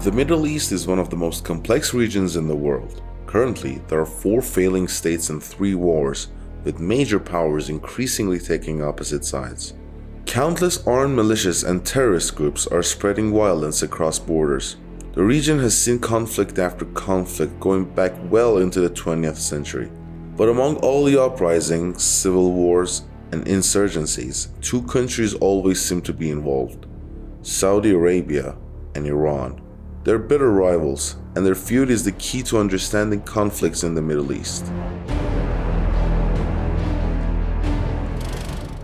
The Middle East is one of the most complex regions in the world. Currently, there are 4 failing states and 3 wars, with major powers increasingly taking opposite sides. Countless armed militias and terrorist groups are spreading violence across borders. The region has seen conflict after conflict going back well into the 20th century. But among all the uprisings, civil wars, and insurgencies, 2 countries always seem to be involved: Saudi Arabia and Iran. They're bitter rivals, and their feud is the key to understanding conflicts in the Middle East.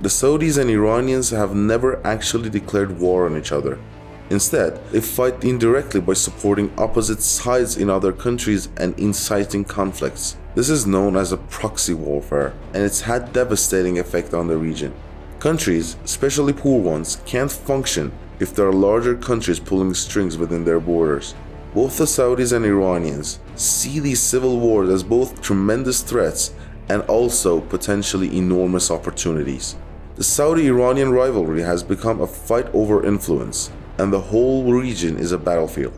The Saudis and Iranians have never actually declared war on each other. Instead, they fight indirectly by supporting opposite sides in other countries and inciting conflicts. This is known as a proxy warfare, and it's had devastating effect on the region. Countries, especially poor ones, can't function if there are larger countries pulling strings within their borders. Both the Saudis and Iranians see these civil wars as both tremendous threats and also potentially enormous opportunities. The Saudi-Iranian rivalry has become a fight over influence, and the whole region is a battlefield.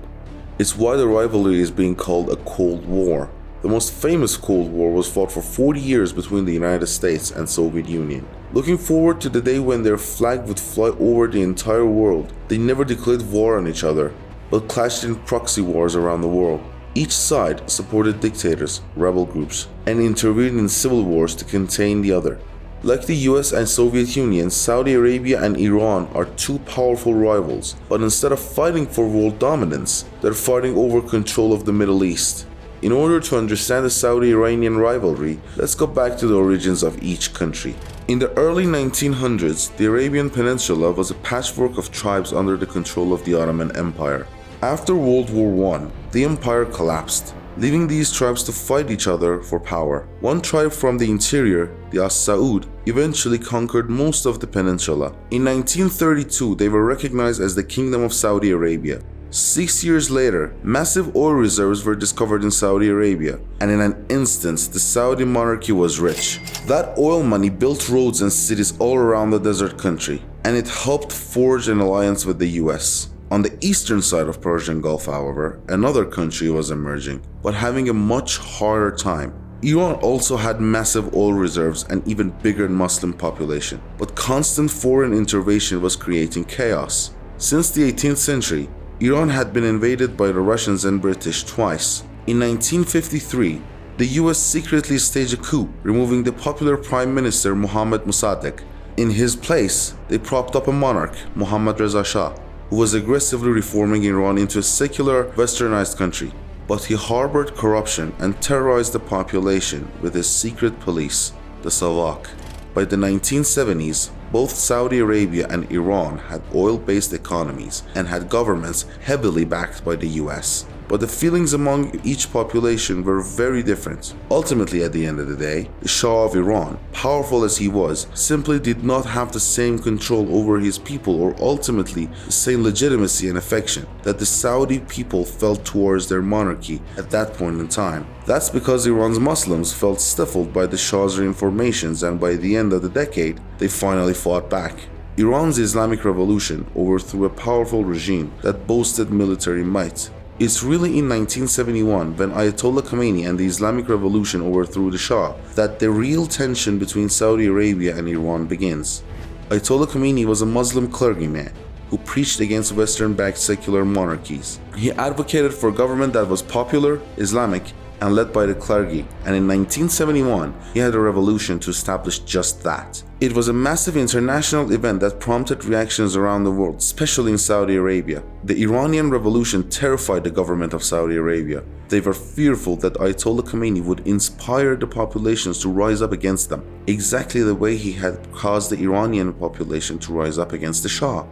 It's why the rivalry is being called a Cold War. The most famous Cold War was fought for 40 years between the United States and Soviet Union. Looking forward to the day when their flag would fly over the entire world, they never declared war on each other, but clashed in proxy wars around the world. Each side supported dictators, rebel groups, and intervened in civil wars to contain the other. Like the US and Soviet Union, Saudi Arabia and Iran are 2 powerful rivals, but instead of fighting for world dominance, they're fighting over control of the Middle East. In order to understand the Saudi-Iranian rivalry, let's go back to the origins of each country. In the early 1900s, the Arabian Peninsula was a patchwork of tribes under the control of the Ottoman Empire. After World War I, the empire collapsed, leaving these tribes to fight each other for power. One tribe from the interior, the As-Saud, eventually conquered most of the peninsula. In 1932, they were recognized as the Kingdom of Saudi Arabia. 6 years later, massive oil reserves were discovered in Saudi Arabia, and in an instant, the Saudi monarchy was rich. That oil money built roads and cities all around the desert country, and it helped forge an alliance with the US. On the eastern side of Persian Gulf, however, another country was emerging, but having a much harder time. Iran also had massive oil reserves and even bigger Muslim population, but constant foreign intervention was creating chaos. Since the 18th century, Iran had been invaded by the Russians and British twice. In 1953, the US secretly staged a coup, removing the popular Prime Minister Mohammad Mossadegh. In his place, they propped up a monarch, Mohammad Reza Shah, who was aggressively reforming Iran into a secular, westernized country. But he harbored corruption and terrorized the population with his secret police, the Savak. By the 1970s, both Saudi Arabia and Iran had oil-based economies and had governments heavily backed by the US. But the feelings among each population were very different. Ultimately, at the end of the day, the Shah of Iran, powerful as he was, simply did not have the same control over his people or ultimately the same legitimacy and affection that the Saudi people felt towards their monarchy at that point in time. That's because Iran's Muslims felt stifled by the Shah's reformations, and by the end of the decade, they finally fought back. Iran's Islamic Revolution overthrew a powerful regime that boasted military might. It's really in 1971, when Ayatollah Khomeini and the Islamic Revolution overthrew the Shah, that the real tension between Saudi Arabia and Iran begins. Ayatollah Khomeini was a Muslim clergyman who preached against Western-backed secular monarchies. He advocated for a government that was popular, Islamic, and led by the clergy, and in 1971, he had a revolution to establish just that. It was a massive international event that prompted reactions around the world, especially in Saudi Arabia. The Iranian Revolution terrified the government of Saudi Arabia. They were fearful that Ayatollah Khomeini would inspire the populations to rise up against them, exactly the way he had caused the Iranian population to rise up against the Shah.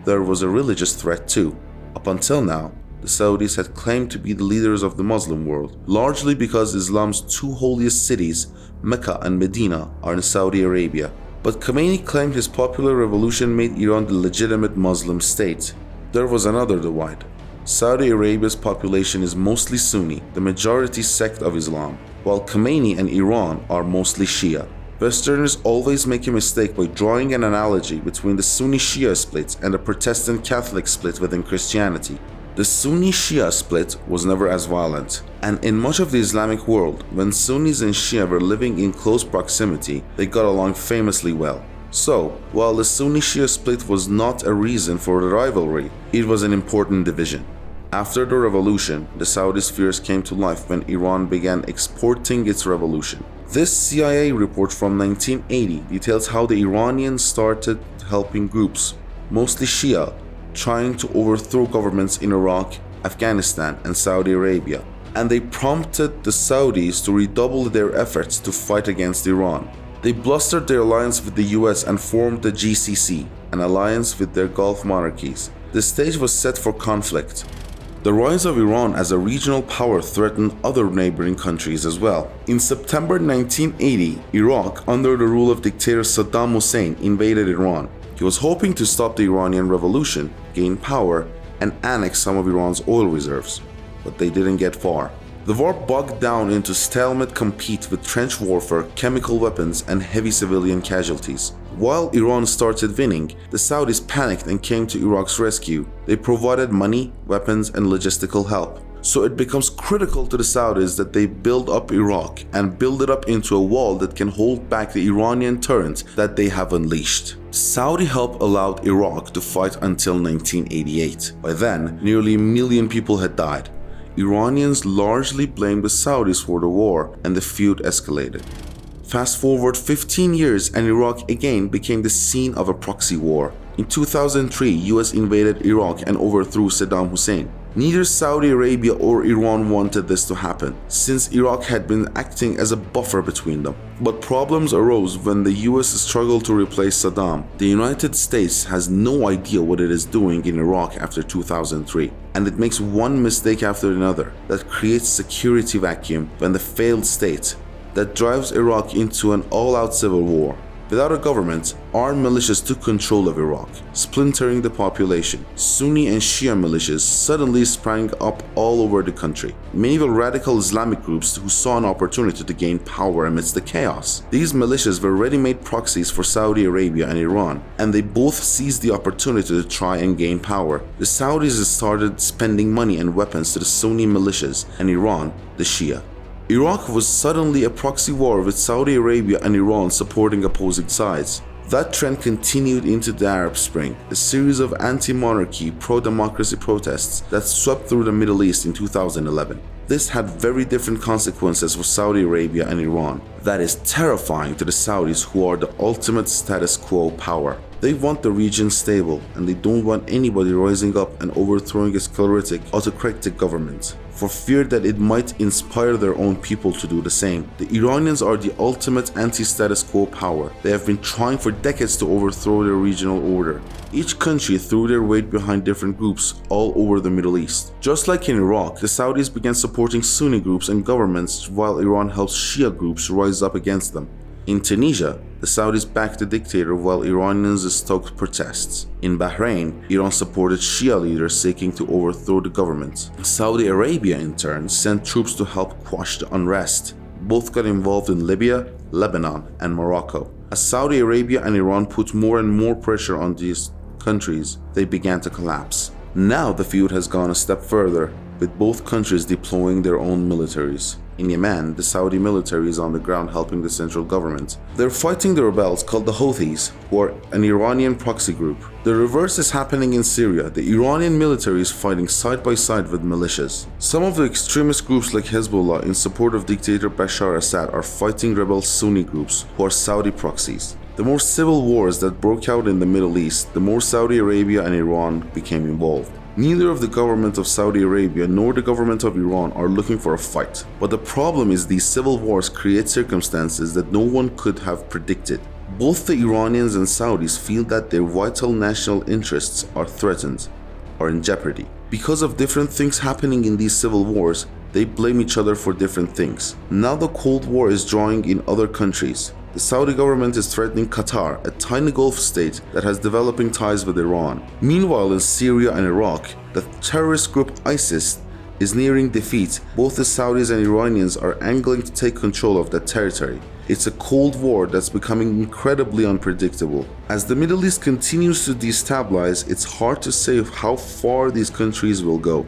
There was a religious threat too. Up until now, the Saudis had claimed to be the leaders of the Muslim world, largely because Islam's 2 holiest cities, Mecca and Medina, are in Saudi Arabia. But Khomeini claimed his popular revolution made Iran the legitimate Muslim state. There was another divide. Saudi Arabia's population is mostly Sunni, the majority sect of Islam, while Khomeini and Iran are mostly Shia. Westerners always make a mistake by drawing an analogy between the Sunni Shia split and the Protestant Catholic split within Christianity. The Sunni-Shia split was never as violent, and in much of the Islamic world, when Sunnis and Shia were living in close proximity, they got along famously well. So, while the Sunni-Shia split was not a reason for the rivalry, it was an important division. After the revolution, the Saudis' fears came to life when Iran began exporting its revolution. This CIA report from 1980 details how the Iranians started helping groups, mostly Shia, trying to overthrow governments in Iraq, Afghanistan, and Saudi Arabia, and they prompted the Saudis to redouble their efforts to fight against Iran. They blustered their alliance with the US and formed the GCC, an alliance with their Gulf monarchies. The stage was set for conflict. The rise of Iran as a regional power threatened other neighboring countries as well. In September 1980, Iraq, under the rule of dictator Saddam Hussein, invaded Iran. He was hoping to stop the Iranian Revolution, gain power, and annex some of Iran's oil reserves. But they didn't get far. The war bogged down into stalemate compete with trench warfare, chemical weapons, and heavy civilian casualties. While Iran started winning, the Saudis panicked and came to Iraq's rescue. They provided money, weapons, and logistical help. So it becomes critical to the Saudis that they build up Iraq and build it up into a wall that can hold back the Iranian torrent that they have unleashed. Saudi help allowed Iraq to fight until 1988. By then, nearly 1 million people had died. Iranians largely blamed the Saudis for the war, and the feud escalated. Fast forward 15 years and Iraq again became the scene of a proxy war. In 2003, US invaded Iraq and overthrew Saddam Hussein. Neither Saudi Arabia or Iran wanted this to happen, since Iraq had been acting as a buffer between them. But problems arose when the US struggled to replace Saddam. The United States has no idea what it is doing in Iraq after 2003, and it makes one mistake after another that creates security vacuum when the failed state that drives Iraq into an all-out civil war. Without a government, armed militias took control of Iraq, splintering the population. Sunni and Shia militias suddenly sprang up all over the country. Many were radical Islamic groups who saw an opportunity to gain power amidst the chaos. These militias were ready-made proxies for Saudi Arabia and Iran, and they both seized the opportunity to try and gain power. The Saudis started spending money and weapons to the Sunni militias, and Iran, the Shia. Iraq was suddenly a proxy war with Saudi Arabia and Iran supporting opposing sides. That trend continued into the Arab Spring, a series of anti-monarchy, pro-democracy protests that swept through the Middle East in 2011. This had very different consequences for Saudi Arabia and Iran. That is terrifying to the Saudis, who are the ultimate status quo power. They want the region stable, and they don't want anybody rising up and overthrowing a sclerotic, autocratic government, for fear that it might inspire their own people to do the same. The Iranians are the ultimate anti-status quo power. They have been trying for decades to overthrow their regional order. Each country threw their weight behind different groups all over the Middle East. Just like in Iraq, the Saudis began supporting Sunni groups and governments while Iran helped Shia groups rise up against them. In Tunisia, the Saudis backed the dictator while Iranians stoked protests. In Bahrain, Iran supported Shia leaders seeking to overthrow the government. Saudi Arabia, in turn, sent troops to help quash the unrest. Both got involved in Libya, Lebanon, and Morocco. As Saudi Arabia and Iran put more and more pressure on these countries, they began to collapse. Now the feud has gone a step further, with both countries deploying their own militaries. In Yemen, the Saudi military is on the ground helping the central government. They're fighting the rebels called the Houthis, who are an Iranian proxy group. The reverse is happening in Syria. The Iranian military is fighting side by side with militias. Some of the extremist groups like Hezbollah in support of dictator Bashar Assad are fighting rebel Sunni groups who are Saudi proxies. The more civil wars that broke out in the Middle East, the more Saudi Arabia and Iran became involved. Neither of the government of Saudi Arabia nor the government of Iran are looking for a fight. But the problem is these civil wars create circumstances that no one could have predicted. Both the Iranians and Saudis feel that their vital national interests are threatened, are in jeopardy. Because of different things happening in these civil wars, they blame each other for different things. Now the Cold War is drawing in other countries. The Saudi government is threatening Qatar, a tiny Gulf state that has developing ties with Iran. Meanwhile, in Syria and Iraq, the terrorist group ISIS is nearing defeat. Both the Saudis and Iranians are angling to take control of that territory. It's a Cold War that's becoming incredibly unpredictable. As the Middle East continues to destabilize, it's hard to say how far these countries will go.